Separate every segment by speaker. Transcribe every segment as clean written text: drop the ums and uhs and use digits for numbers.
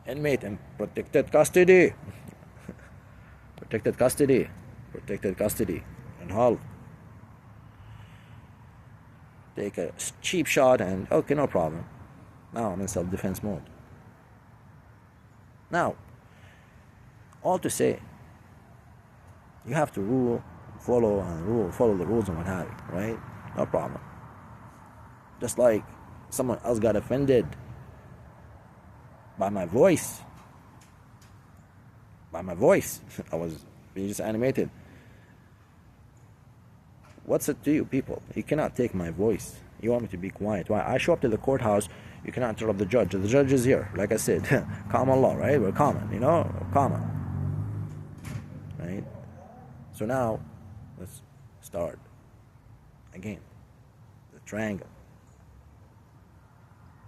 Speaker 1: inmate in protected custody. Protected custody. Protected custody. And Hull. Take a cheap shot and okay, no problem. Now I'm in self-defense mode. Now, all to say, you have to follow the rules and what have you, right? No problem. Just like someone else got offended by my voice. By my voice. I was being just animated. What's it to you people? You cannot take my voice. You want me to be quiet. Why? I show up to the courthouse, you cannot interrupt the judge. The judge is here. Like I said, common law, right? We're common, you know? Common. Right? So now, let's start again. The triangle.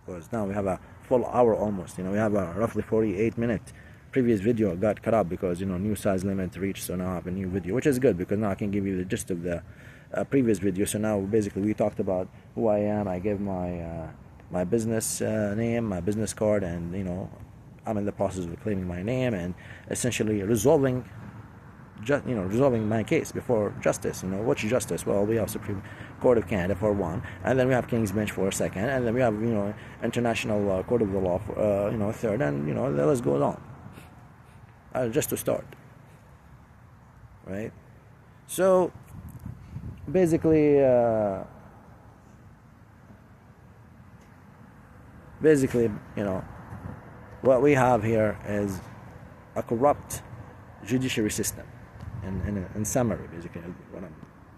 Speaker 1: Because now we have a full hour almost. You know, we have a roughly 48-minute previous video got cut up because, you know, new size limit reached. So now I have a new video, which is good because now I can give you the gist of the previous video. So now basically we talked about who I am. I gave my business name, my business card, and you know, I'm in the process of claiming my name and essentially resolving my case before justice. You know, what's justice? Well, we have Supreme Court of Canada for one, and then we have King's Bench for a second, and then we have, you know, International Court of the Law for, you know, third, and you know, the list goes on. Just to start, right? So basically, you know, what we have here is a corrupt judiciary system. In summary, basically, what I'm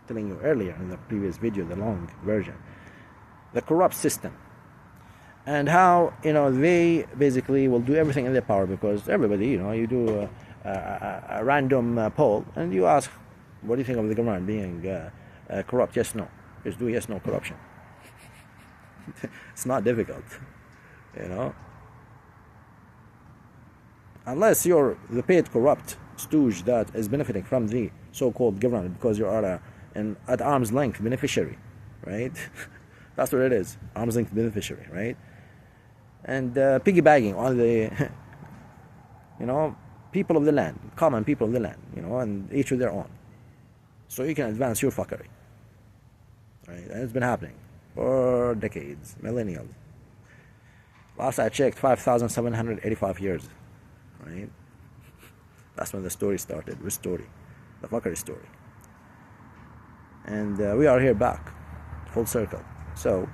Speaker 1: telling you earlier in the previous video, the long version, the corrupt system, and how, you know, they basically will do everything in their power because everybody, you know, you do a random poll and you ask, what do you think of the government being corrupt? Yes, no. Just do yes, no corruption. It's not difficult, you know. Unless you're the paid corrupt stooge that is benefiting from the so-called government because you are an at arm's length beneficiary, right? That's what it is, arm's length beneficiary, right? And piggybacking on the, you know, people of the land, common people of the land, you know, and each of their own. So you can advance your fuckery, right? And it's been happening for decades, millennials. Last I checked, 5,785 years, right? That's when the story started. Which story? The fuckery story. And we are here back, full circle. So,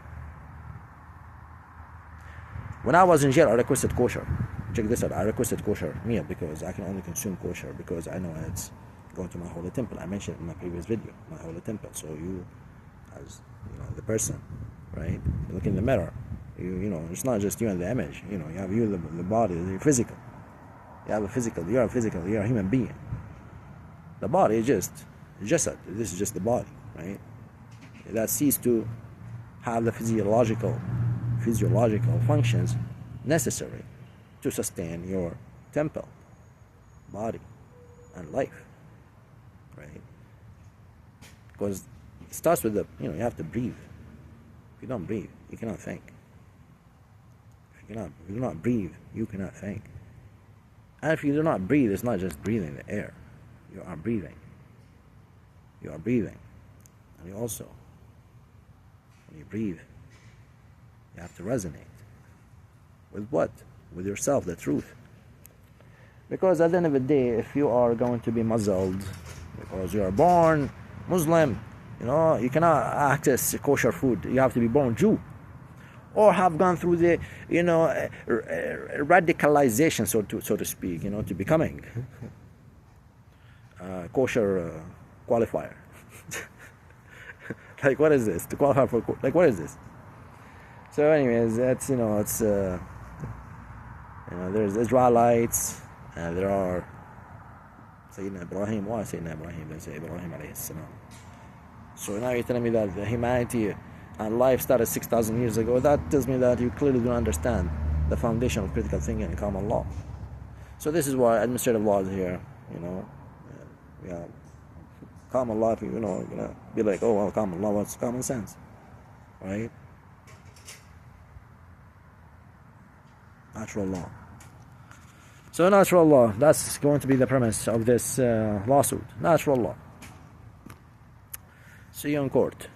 Speaker 1: when I was in jail, I requested kosher. Check this out. I requested kosher meal because I can only consume kosher because I know it's going to my holy temple. I mentioned it in my previous video, my holy temple. So you, as you know, the person, right? You look in the mirror. You know, it's not just you and the image. You know, you have you, the body, the physical. You have a physical. You are physical. You are a human being. The body is just this is just the body, right? That ceased to have the physiological functions necessary to sustain your temple, body, and life, right? Because it starts with you have to breathe. If you don't breathe, you cannot think. If you do not breathe, you cannot think. And if you do not breathe, it's not just breathing the air. You are breathing. You are breathing. And you also, when you breathe, you have to resonate. With what? With yourself, the truth. Because at the end of the day, if you are going to be muzzled because you are born Muslim, you cannot access kosher food. You have to be born Jew. Or have gone through the, radicalization, so to speak, to becoming kosher qualifier. Like, what is this? To qualify for, what is this? So anyways, that's, there's Israelites, and there are Sayyidina Ibrahim. Why Sayyidina Ibrahim? They say Ibrahim alayhi salam. So now you're telling me that the humanity and life started 6,000 years ago. That tells me that you clearly don't understand the foundation of critical thinking and common law. So this is why administrative law is here. Common law. You're gonna be like, oh well, common law. What's common sense, right? Natural law. So natural law, that's going to be the premise of this lawsuit. Natural law. See you in court.